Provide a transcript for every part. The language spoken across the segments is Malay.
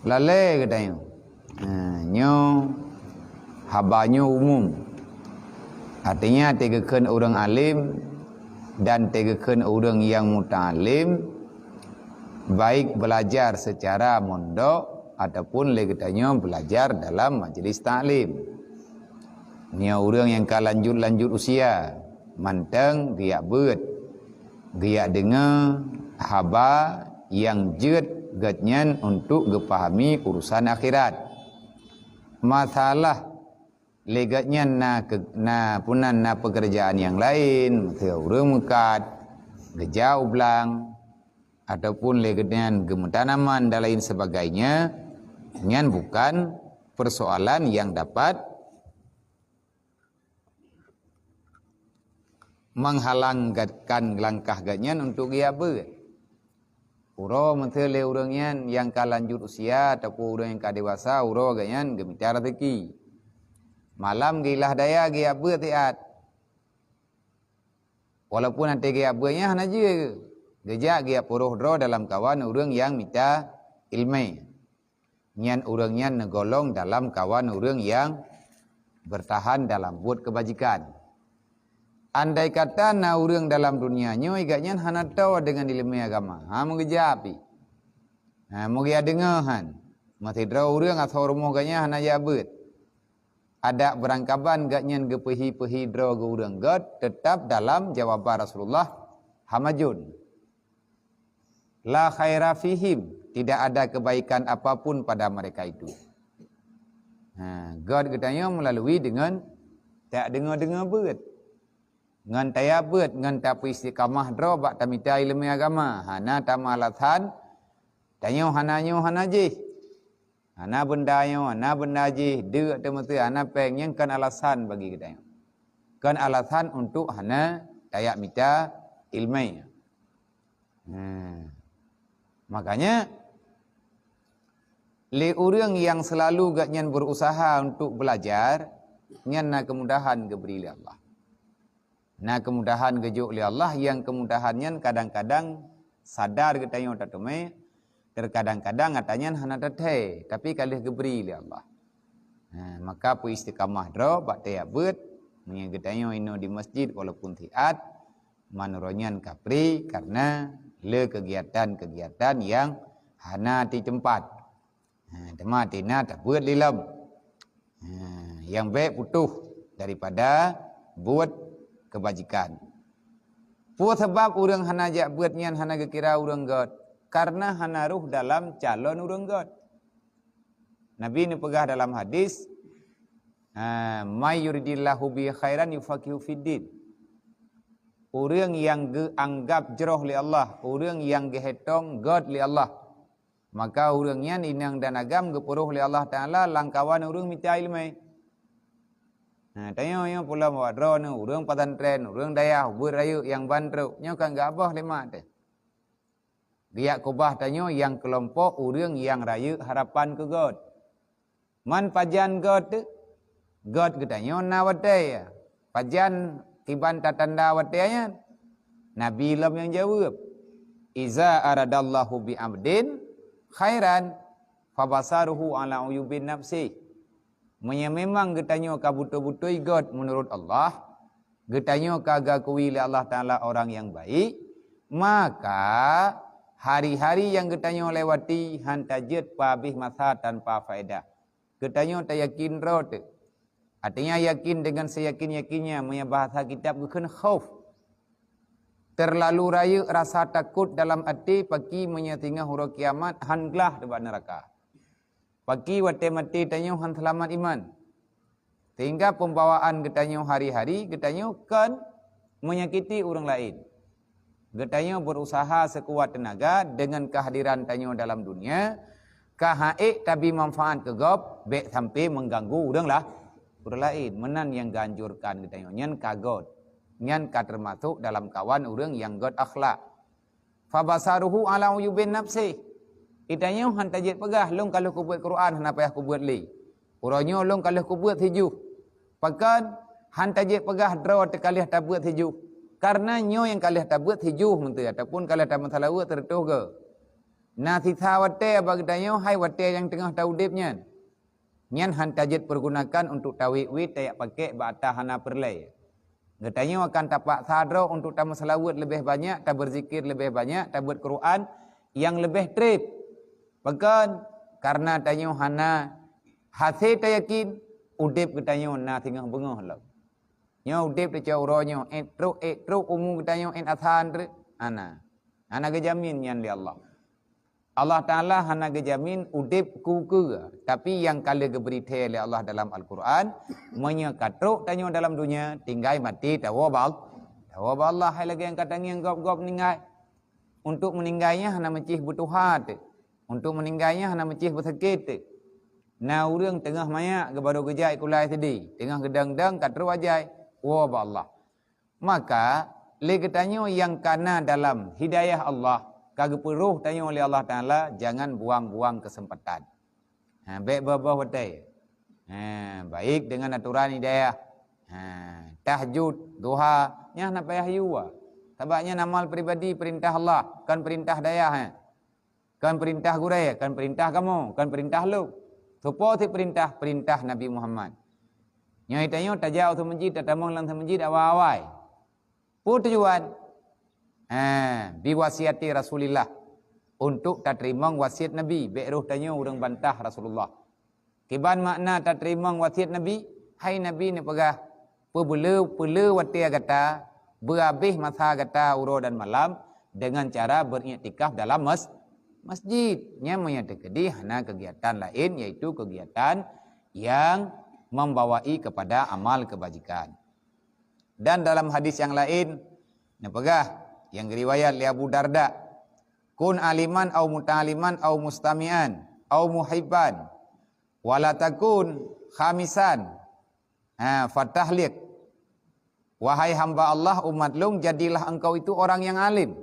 Lalai katanya. Nyo habanyo umum. Artinya tegakan orang alim dan tegakan orang yang muta'alim, baik belajar secara mondok ataupun katanya belajar dalam majlis ta'lim. Ni orang yang lanjut usia, manteng dia beut, dia dengar haba yang jeut gatnyan untuk gepahami urusan akhirat. Masalah legatnya punan pekerjaan yang lain, orang mekat, gejau belang, ataupun legatnya gemetanaman dan lain sebagainya, nyan bukan persoalan yang dapat menghalangkan langkah ganyan untuk dia ber. Uro mentele orangnya yang lanjut usia ataupun orang yang dewasa, uro ganyan gemitar rezeki. Malam gilah daya dia ber tiat. Walaupun nanti dia bernya hanya je. Gejak dia puruh dro dalam kawan orang yang minta ilmu. Nyan orangnya negolong dalam kawan orang yang bertahan dalam buat kebajikan. Andai kata na orang dalam dunianya igaknya hana tahu dengan ilmu agama. Mau gejapi. Mau dia dengahan. Masih draw orang atau rumah gaknya hana jabut. Ada berangkaban gaknya gepehi-pehi draw ke orang god tetap dalam jawaban Rasulullah hamajun. La khaira fihim, tidak ada kebaikan apapun pada mereka itu. God katanya melalui dengan tak dengar-dengar beut. Ngan taya beut, ngan tapi istiqamah dro bak tamita ilmu agama. Hana tamalatan, tanyo hananyo hanaji. Hana bendanyo, hana bendaji, de tematu hana pengen kan alasan bagi kita. Kan alasan untuk hana taya mita ilmu. Makanya li orang yang selalu gaknyan berusaha untuk belajar, nyan na kemudahan geberi Allah. Nah kemudahan gejuk oleh Allah yang kemudahannya kadang-kadang sadar katanya tatume, terkadang-kadang katanya hana teteh, tapi kalih geberi oleh Allah. Maka pu istiqamah dro bak taya beut menyegetanya ino di masjid walaupun tiat manuronyan kapri karena le kegiatan-kegiatan yang hana di tempat. Tematina tak beut lilam. Yang baik putuh daripada buat kebajikan. Pu sebab orang hana jak buatnya hana kira orang god karena hana ruh dalam calon orang god. Nabi ni pegah dalam hadis, may yuridillahu bi khairan yufaqihu fiddin. Orang yang anggap jeroh li Allah, orang yang gehetong god li Allah, maka orangnya inang dan agam gepuruh li Allah Taala langkawan orang minta ilmu. Tanya yang pula bawa drone, orang pesantren, orang dayah, berayu yang bandru, nyo kan gabah lima teh. Dia kubah tanya yang kelompok orang yang rayu harapan ke God. Man pajan God tu, God katanya nawate. Pajan kiban tatanda watenya. Nabi lam yang jawab. Iza aradallahu bi abdin khairan fabasaruhu ala uyubin nafsi. Memang getanya ka butuh-butuh God menurut Allah, getanya kagak kuwi Allah Taala orang yang baik, maka hari-hari yang getanya lewati hantajet pabih masa tanpa faedah. Getanya tak yakin rot. Artinya yakin dengan seyakin-yakinnya, punya bahasa kitab bukan khauf. Terlalu raya rasa takut dalam hati pagi menyatingah huruf kiamat hanglah depan neraka. Pagi wate mati tanyo han selamat iman. Sehingga pembawaan getanyo hari-hari getanyo kan menyakiti orang lain. Getanyo berusaha sekuat tenaga dengan kehadiran tanyo dalam dunia. Kahaik tapi manfaat kegop bek sampai mengganggu orang lain. Menan yang ganjurkan getanyo nyan kagot. Nyan ka termasuk dalam kawan orang yang god akhlak. Fabasaruhu ala uyubin nafsi. Itanya han tajid pegah long kalau ku buat Quran han payah ku buat li. Uranyo long kalau ku buat hiju. Pakan han tajid pegah draw tekalih ta buat hiju. Karena nyo yang kalih ta buat hiju menteu ataupun kalih ta masalah tertuh ke. Na sisa wate bagi tayo hai wate yang tengah taudipnya. Nyan han tajid pergunakan untuk tawik tayak pakai ba'atah hana perlai. Getanyo akan tapak sadro untuk tamu selawat lebih banyak, tak berzikir lebih banyak, tak buat Quran yang lebih trip. Bahkan karena tanyo hana hasil tayakin udip getanyo na tinggal bengah lah. Nyo udip de cauronyo truk umum getanyo athan ana. Ana gejamin yan li Allah. Allah Ta'ala hana gejamin udip kuku. Tapi yang kala geberi oleh Allah dalam Al-Quran. Menyekatruk tanyo dalam dunia. Tinggai mati tawabal. Tawabal Allah hai lagi yang katanya yang gop-gop meninggai. Untuk meninggalnya hana mencih butuh hati. Untuk meninggalnya hana mencih bersakit. Nah urang tengah mayak kebaru gejai kulai tadi. Tengah gedang-gedang katruk wajai. Wabal Allah. Maka legetanyo yang kana dalam hidayah Allah. Kagak peruh tanya oleh Allah Ta'ala, jangan buang-buang kesempatan. Baik bawah watai. Baik dengan aturan hidayah. Tahajud, duha, nya nak payah yuwa. Sebabnya namal pribadi perintah Allah, kan perintah dayah. Kan perintah gurai, kan perintah kamu, kan perintah lu. Seperti perintah Nabi Muhammad. Nya itanya tajau tu masjid, tatamang lang tu masjid awal-awal. Tujuan biwasiati Rasulillah untuk tak terima wasiat Nabi. Be'ruh tanya orang bantah Rasulullah. Kiban makna tak terima wasiat Nabi. Hai Nabi ni pegah pebelu watia kata berhabis masa kata uro dan malam dengan cara beriktikaf dalam masjid. Nya menyatakan hana kegiatan lain yaitu kegiatan yang membawai kepada amal kebajikan. Dan dalam hadis yang lain ni pegah yang riwayat li Abu Darda, kun aliman au muta'aliman au mustami'an au muhibban wala takun khamisan fatahliq. Wahai hamba Allah umat lung, jadilah engkau itu orang yang alim.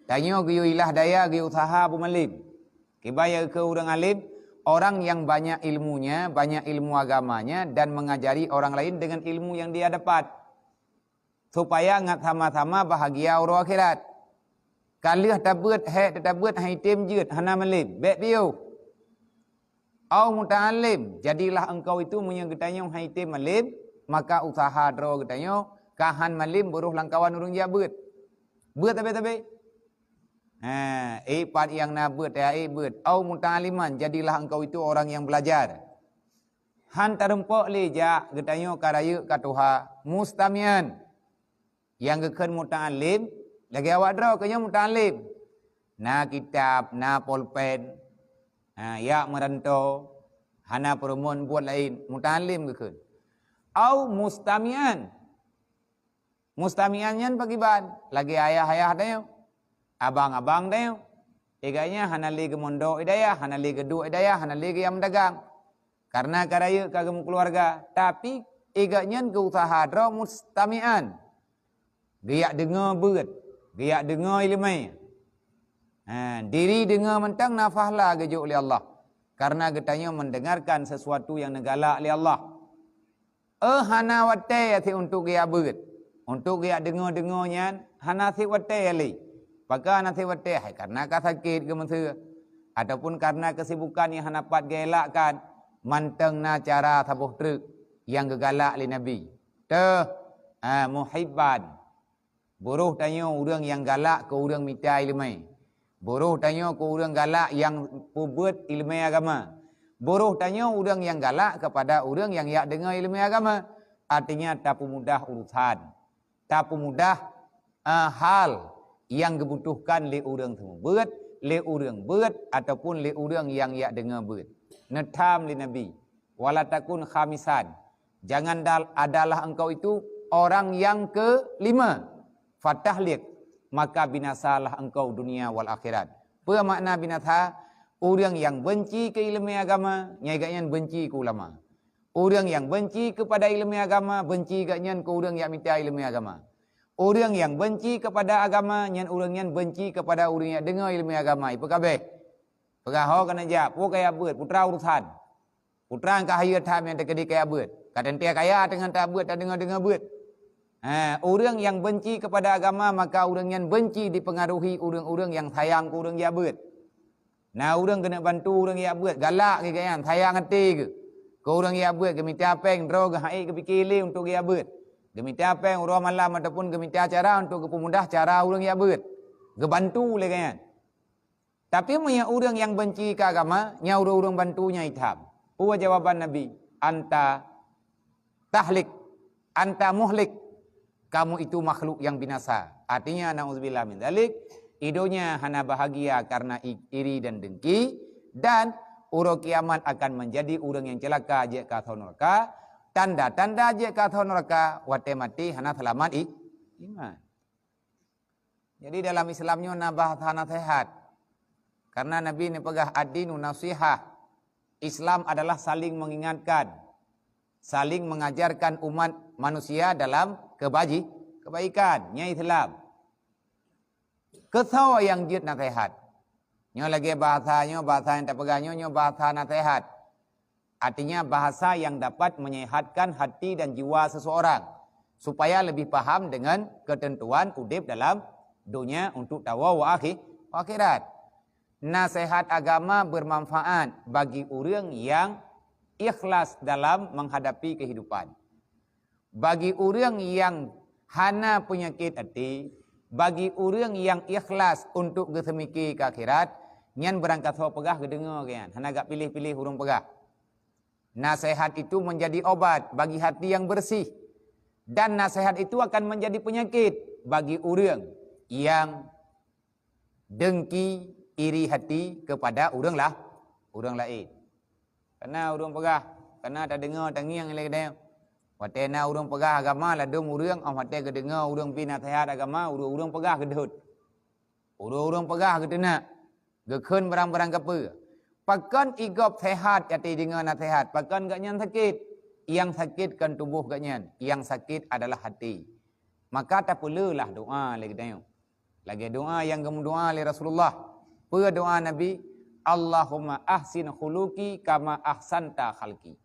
Tanyo giyu ilah daya giyu usaha bumalim. Kibaya ke orang alim, orang yang banyak ilmunya, banyak ilmu agamanya dan mengajari orang lain dengan ilmu yang dia dapat. Supaya ngat sama-sama bahagia urang akhirat. Kalih tabut hai tim jut hana malim bek biu. Au muta'alim, jadilah engkau itu menyanggetanya hai tim malim, maka usaha dro getanyo kahan malim buruh langkawan urang jabut. Beut tabe-tabe. Part yang na beut beut. Au muta'aliman, jadilah engkau itu orang yang belajar. Han tarempok leja getanyo karayu katuha mustamian. Yang keken muta'alim, lagi awak draw kenya muta'alim. Na kitab, na pulpen, ya merantau, hana perumon buat lain, muta'alim keken. Au mustamian. Mustamian yan pagiban, lagi ayah-ayah dayo, abang-abang dayo. Iganya hana lagi mondo idaya, hana lagi du idaya, hana lagi yang dagang. Karena karaya kagam keluarga, tapi iganya ke usaha draw mustamian. Giyak dengar berat, giyak dengar ilmu. Diri dengar mentang nafahlah gejuk oleh Allah. Karena getanya mendengarkan sesuatu yang negalak oleh Allah. Hana watai ati untuk giyak berat. Untuk giyak dengar-dengarnya, hana si watai ali. Pakai hana si watai, karena kau sakit ke masa. Ataupun karena kesibukan yang hana pat gelakkan. Manteng na cara sabuh truk yang gegalak oleh Nabi. Muhibban. Buruh tanya orang yang galak ke orang minta ilmu. Buruh tanya ke orang galak yang buat ilmu agama. Buruh tanya orang yang galak kepada orang yang yak dengar ilmu agama. Artinya tak mudah urusan. Tak mudah hal yang dibutuhkan oleh orang semua. Buat, oleh orang buat ataupun oleh orang yang yak dengar buat. Netam li Nabi. Walatakun khamisan. Jangan adalah engkau itu orang yang kelima. Fatahliq, maka binasalah engkau dunia wal akhirat. Apa makna binasa? Orang yang benci ke ilmu agama, nyai benci ke ulama. Orang yang benci kepada ilmu agama, benci gaknya ke orang yang minta ilmu agama. Orang yang benci kepada agama, nyan orang yang benci kepada orang yang dengar ilmu agama. Apa kabeh? Pegaho kena jawab, pu kaya beut, putra urusan. Putra angka hayat ham yang terkedi kaya beut. Katan tia kaya dengan tak beut, tak dengar beut. Orang yang benci kepada agama, maka orang yang benci dipengaruhi orang-orang yang sayang ke orang jabut. Nah orang kena bantu orang yang buat galak ke kan, sayang hati ke. Kau orang yang buat gemita peng draw ke hai ke pikili untuk yang buat. Gemita peng urang malam ataupun gemita cara untuk kepemudah cara orang yang buat. Gebantu le kan. Tapi punya orang yang benci ke agama, nya orang bantunya hitam. Puwa jawaban Nabi, anta tahlik, anta muhlik. Kamu itu makhluk yang binasa. Artinya na'udzubillah min dzalik, hidupnya hanya bahagia karena iri dan dengki, dan urang kiamat akan menjadi orang yang celaka je ka neraka. Tanda-tanda je ka neraka wate mati hana selamat iman. Jadi dalam Islamnya nabah hana sehat. Karena Nabi ni pegah ad-dinu nasihah. Islam adalah saling mengingatkan, saling mengajarkan umat manusia dalam kebaikan. Nya Islam. Kesau yang jid nasihat. Nyo lagi bahasa yang tak pegahnya nyo bahasa nasihat. Artinya bahasa yang dapat menyehatkan hati dan jiwa seseorang supaya lebih paham dengan ketentuan udip dalam dunia untuk tawa wa akhirat. Nasihat agama bermanfaat bagi orang yang ikhlas dalam menghadapi kehidupan. Bagi orang yang hana penyakit hati, bagi orang yang ikhlas untuk kesemiki ke akhirat, nyan berangkat so pegah kedengar kan, hana gak pilih-pilih urang pegah. Nasihat itu menjadi obat bagi hati yang bersih, dan nasihat itu akan menjadi penyakit bagi orang yang dengki, iri hati kepada orang lain. Karena orang pegah, karena tak dengar tangiang lagi dia. Watena orang pegah agama lah dom orang, wate ke dengar orang pi nasihat agama, orang pegah ke dehut. Orang pegah ke tenak. Gekun barang-barang apa. Pakan igop sehat yati dengar nasihat, pakan gak nyan sakit. Yang sakit kan tubuh gak nyan, yang sakit adalah hati. Maka tak perlulah doa lagi dia. Lagi doa yang kamu doa oleh Rasulullah. Doa Nabi, Allahumma ahsin khuluqi kama ahsanta khalqi.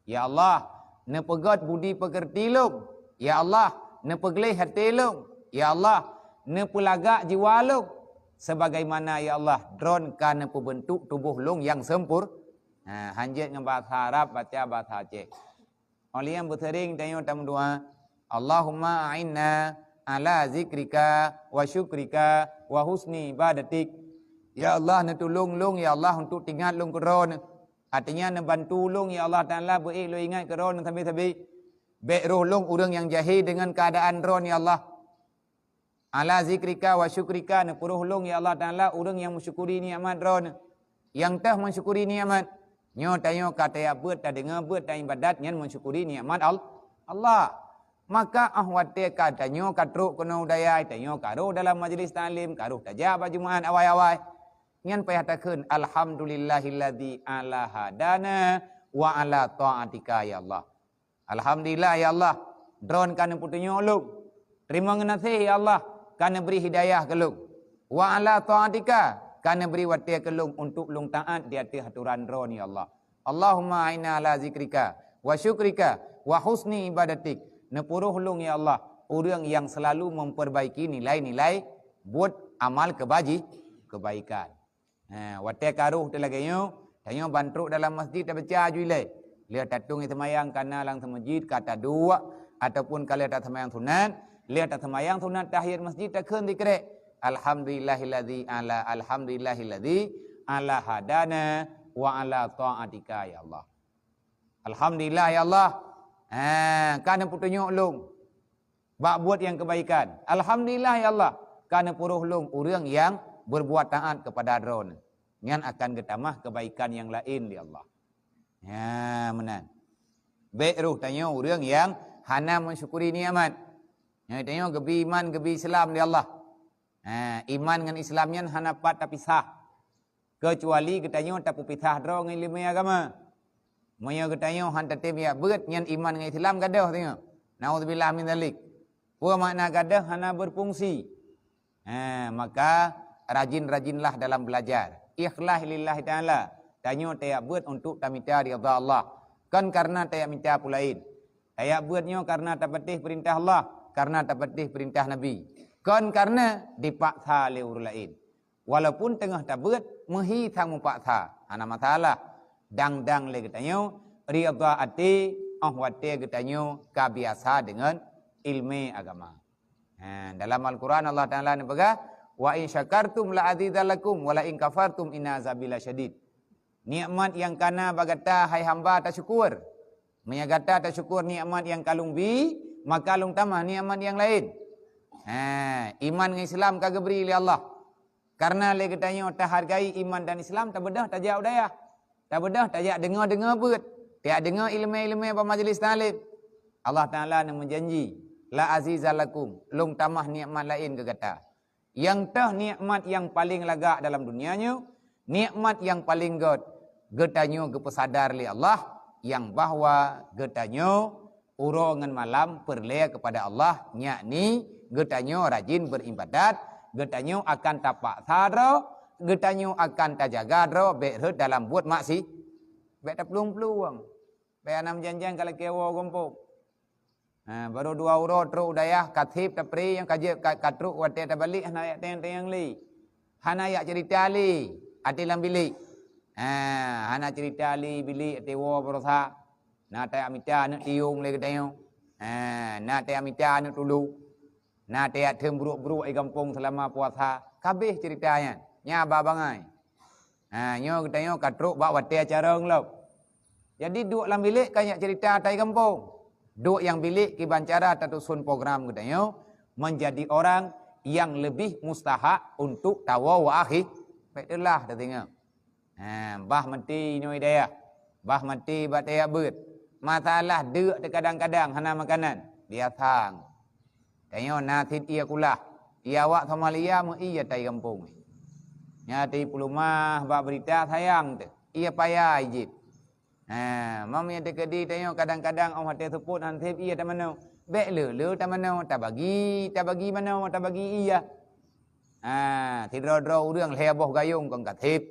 Ya Allah, ne pegat budi pekerti long. Ya Allah, ne pegelih hati long. Ya Allah, ne pelagak jiwa long. Sebagaimana ya Allah, dron kana pembentuk tubuh long yang sempur. Hanjit dengan bahasa Arab, baca bahasa Aceh. Oleh yang bersering tanya dalam doa, Allahumma a'inna ala zikrika wa syukrika wa husni ibadatik. Ya Allah, ne tolong long ya Allah untuk tinggal long keron. Artinya ne bantu long ya Allah Taala baik lo ingat keron sampai-sampai. Baik roh long orang yang jahil dengan keadaan ron ya Allah. Ala zikrika wa syukrika ne puruh long ya Allah Taala orang yang mensyukuri nikmat ron. Yang tah mensyukuri nikmat. Nyo tayo kata ya beut tak dengar beut tak ibadat nyan mensyukuri nikmat Allah. Maka ahwate katanya katruk kena udaya tayo karo dalam majlis taklim, karo tajab Jumaat awai-awai. Nyan payatakeun alhamdulillahilladzi ala hadana wa ala taatika ya Allah. Alhamdulillah ya Allah, dron kana putunyo lu. Terima kasih ya Allah kana beri hidayah ke lu. Wa ala taatika kana beri watia ke lu untuk lung taat di atas aturan dron ya Allah. Allahumma aina ala zikrika wa syukrika wa husni ibadatik. Nepuruh lung ya Allah, orang yang selalu memperbaiki nilai-nilai buat amal kebaikan. Wate karuh telaganya, tanya bantruk dalam masjid tak baca juilai. Lihat tatung semayang kana lang masjid kata dua ataupun kalau tak semayang sunat, lihat tak semayang sunat tahiyat masjid tak keun dikrek. Alhamdulillahilladzi ala hadana wa ala taatika ya Allah. Alhamdulillah ya Allah. Kana putunyo long. Bak buat yang kebaikan. Alhamdulillah ya Allah. Kana puruh long orang yang berbuat taat kepada dron. Ngan akan getamah kebaikan yang lain di Allah. Ya, menan. Baik ruh tanya orang yang hana mensyukuri nikmat. Yang tanya gebi iman, gebi Islam di Allah. Iman dengan Islamnya hana pat tapi sah. Kecuali ketanya tak pisah dron dengan ilmu agama. Moyo ketanya han tetep ya beut nyan iman dengan Islam gadah tengok. Nauzubillah min dzalik. Apa makna gadah hana berfungsi. Maka rajin-rajinlah dalam belajar. Ikhlas lillahi ta'ala. Tanya tayak buat untuk tamita ridha Allah. Kan karena tayak minta pulain. Tayak buatnya karena tak patih perintah Allah. Karena tak patih perintah Nabi. Kan karena dipaksa oleh orang lain. Walaupun tengah tak buat, mehi thang mupak tha. Ana masalah. Dang-dang le katanya. Riyadha ati. Ahwate katanya. Kabiasa dengan ilmu agama. Dalam Al-Quran Allah Ta'ala ni berkata. Wa in syakartum la azidalakum. Wa la in kafartum inna azabila syadid. Nikmat yang kana bagata hai hamba tak syukur. Menyagata tak syukur nikmat yang kalung bi. Maka kalung tamah nikmat yang lain. Iman dengan Islam kagak beri oleh Allah. Karena le katanya tak hargai iman dan Islam tak bedah tak jauh daya. Tak bedah tak jak dengar-dengar beut. Tak dengar ilmu-ilmu pada majlis talim. Allah Taala nak menjanji, la azizalakum, long tamah nikmat lain ke kata. Yang tah nikmat yang paling lagak dalam dunianya, nikmat yang paling getanya gepesadar li Allah yang bahwa getanya urongan malam perleh kepada Allah, yakni getanya rajin beribadat. Getanya akan tapak thara, getanya akan tajaga dro, be'rut dalam buat maksi. Be' tak peluang-peluang. Be' anam janjang kalau kewa gompok. Baru 2 urut teruk dayah, katib tapri yang kajib katruk wate tabalik, hana ayat tayang-tayang li. Hana ayat cerita li, ati lam bilik. Hana cerita li bilik, ati wa berosa. Na tay amita nak tiung li katanya. Na tay amita nak tulu. Nak tiap buruk-buruk di kampung selama puasa. Kabeh ceritanya. Nya babangai. Nyo katanya katruk bak wate acara ngelop. Jadi duk dalam bilik kayak cerita tai kampung. Duk yang bilik kibancara tatusun program katanya menjadi orang yang lebih mustahak untuk tawa wa akhi. Baiklah dah tengok. Bah mati nyo hidayah. Bah mati bat daya beut. Masalah deuk kadang-kadang hana makanan. Biasang. Tanya natit ia kulah. Ia awak sama lia mu ia tai kampung. Nyati pulumah bak berita sayang tu. Ia payah ijib. Mam yang dekedi tanya kadang-kadang orang hati seput hansip ia tak mana. Bek le tak mana tak bagi mana tak bagi ia. Tidro-dro urang heboh gayung kong katip.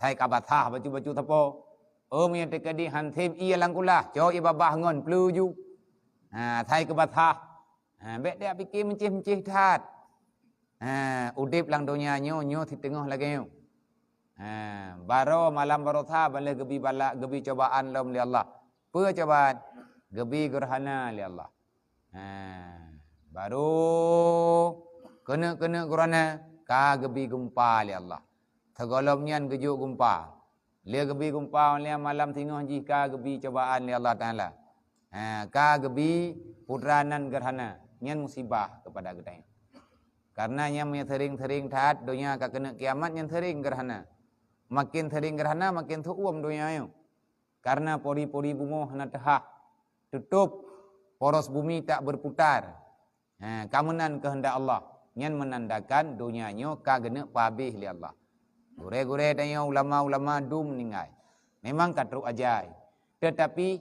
Thai kabatah baju-baju tapo. Yang dekedi hansip ia langkulah. Jo ia babah ngon peluju. Thai kabatah. Bek dia fikir mencih-mencih tat. Udip lang dunia nyo di tengah lagi nyo. Baro malam barotha bala gebi balak gebi cobaan lom li Allah. Apa cobaan? Gebi gerhana li Allah. Baru kena gerhana ka gebi gempa li Allah. Tegolom nyan gejuk gempa. Lia gebi gempa lia malam tengah jika gebi cobaan li Allah Taala. Ka gebi putranan gerhana. Nyan musibah kepada kita. Karena yang sering-sering taat dunia ka kena kiamat yang sering gerhana. Makin sering gerhana makin tuum dunia yo. Karena pori-pori bumi hana tahak tutup, poros bumi tak berputar. Kamunan kehendak Allah yang menandakan dunianya ka gena pabih li Allah. Gure-gure tanya ulama-ulama du meninggal. Memang katruk ajai. Tetapi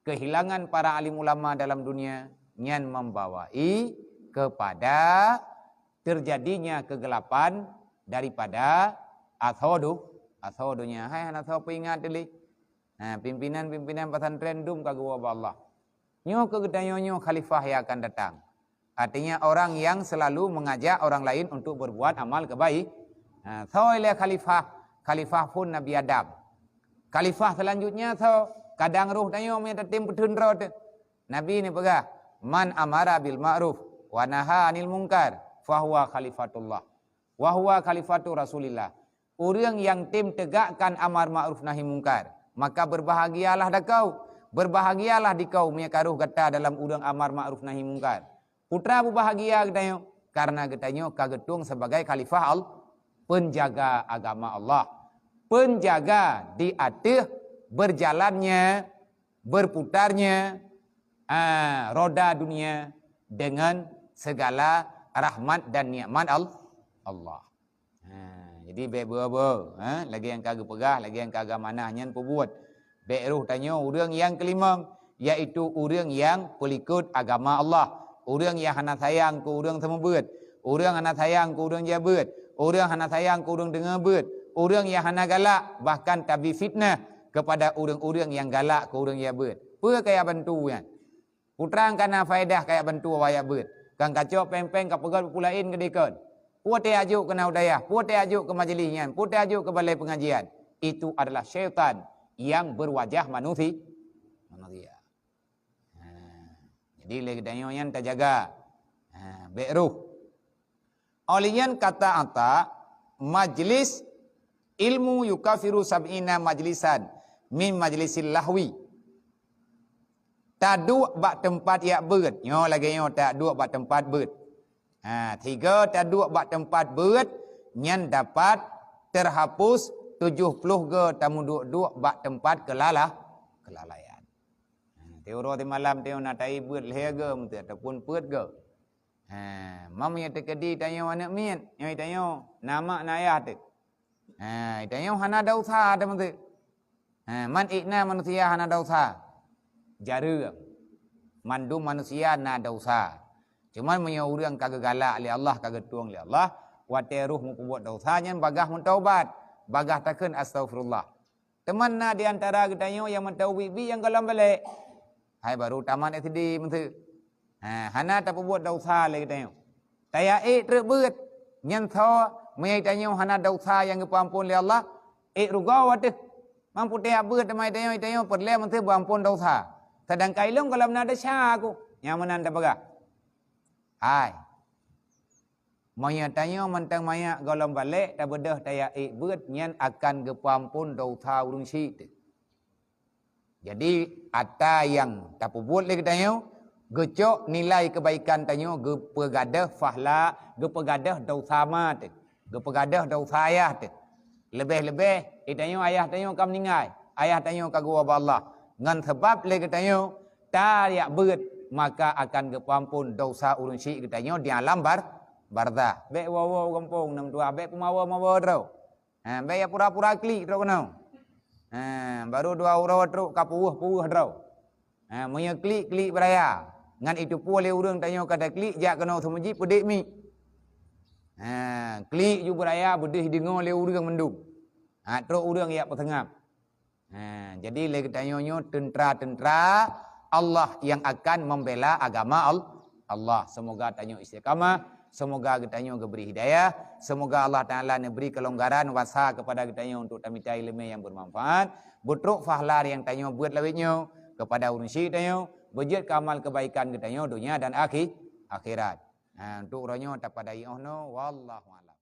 kehilangan para alim ulama dalam dunia yang membawai kepada terjadinya kegelapan daripada athodunya. Hai anak tahu ingat dili. Pimpinan-pimpinan pesantren dum kagua Allah. Nyo kegedanyo khalifah yang akan datang. Artinya orang yang selalu mengajak orang lain untuk berbuat amal kebaik. Soile khalifah pun Nabi Adam. Khalifah selanjutnya kadang ruh tanyo punya tim petundro tu. Nabi ni pegah man amara bil ma'ruf wa naha 'anil munkar fahuwa khalifatullah wa huwa khalifatu Rasulillah. Orang yang tim tegakkan amar ma'ruf nahi munkar, maka berbahagialah dah kau. Berbahagialah di kau punya karuh kata dalam urang amar ma'ruf nahi munkar. Putra berbahagia katanya karena katanya kagetung sebagai khalifah Allah, penjaga agama Allah, penjaga di atas berjalannya, berputarnya roda dunia dengan segala rahmat dan nikmat Allah. Jadi baik berapa, lagi yang kagak pegah, lagi yang kagak manah nyan perbuat. Baik ruh tanya orang yang kelima, iaitu orang yang pelikut agama Allah. Orang yang hana sayang ke orang sama beut. Orang hana sayang ke orang jabat. Orang hana sayang ke orang dengar beut. Orang yang hana galak, bahkan tabi fitnah kepada orang-orang yang galak ke orang jabat. Apa kaya bantu kan? Putrang kana faedah kayak bantu waya beut. Kang kacau peng-peng ka pegat pulain ke dekat. putai ajuk ke naudayah, putai ajuk ke majlisnya, putai ajuk ke balai pengajian. Itu adalah syaitan yang berwajah manusia. Jadi lagi danyo yang terjaga. Beruh. Olian kata ata majlis ilmu yukafiru sab'ina majlisan min majlisil lahwi. Tak dua bak tempat yak beut. Nyo lagi nyo tak dua bak tempat beut. Tiga tak dua bak tempat beut nyan dapat terhapus 70 ke tamu duk bak tempat kelalaian. Teoro di malam teo nak tai beut lehega mesti ataupun peut ke. Mam yang terkedi tanyo anak min, yang tanyo nama nayah tu. Tanyo hana dausa ada mesti. Man ikna manusia hana dausa. Jara. Mandum manusia na dausa. Cuman punya orang kagak galak li Allah, kagak tuang li Allah, wateruh mu buat dosa nyan bagah mun taubat, bagah takun astagfirullah. Teman na di antara getanyo yang mentaubi yang kalam balik. Hai baru taman SD mesti. Hana tak buat dosa le getanyo. Taya terbeut nyan tho mai tanyo hana dosa yang kepampun li Allah, rugau atuh. Mampu teh beut mai tanyo perle mesti bampun dosa. Sedangkan ilmu kalam nada syaku, yang menan tak bagah. Hai. Maya tanya mentang maya golong balik tak bedah taya beut nyan akan gepampun dosa urung syit. Jadi ata yang tak buat lagi tanya gecok nilai kebaikan tanya gepegadah fahla, gepegadah dosa mat, gepegadah dosa ayah tu. Lebih-lebih tanya ayah tanya kam ningai, ayah tanya kagu Allah. Ngan sebab lagi tanya tak yak beut maka akan gepampun dosa urun syik katanya di alam barzah. Bek wawa kampung nam tua bek pemawa tro. Bek ya pura-pura klik tro kenau. Baru dua urang tro kapuh tro. Munya klik beraya. Ngan itu pule urang tanya kata klik jak kenau semuji pedik mi. Klik ju beraya bedih dengar le urang mendung. Tro urang yak petengap. Jadi lagi tanya tentera Allah yang akan membela agama Allah. Semoga tanya istiqamah, semoga kita beri hidayah, semoga Allah Taala beri kelonggaran wasa kepada kita untuk tamita ilmu yang bermanfaat. Butruk fahlar yang tanya buat lawitnya kepada urunsi tanya, bejat kamal kebaikan kita dunia dan akhirat. Untuk ronyo tak pada ihno wallahu a'lam.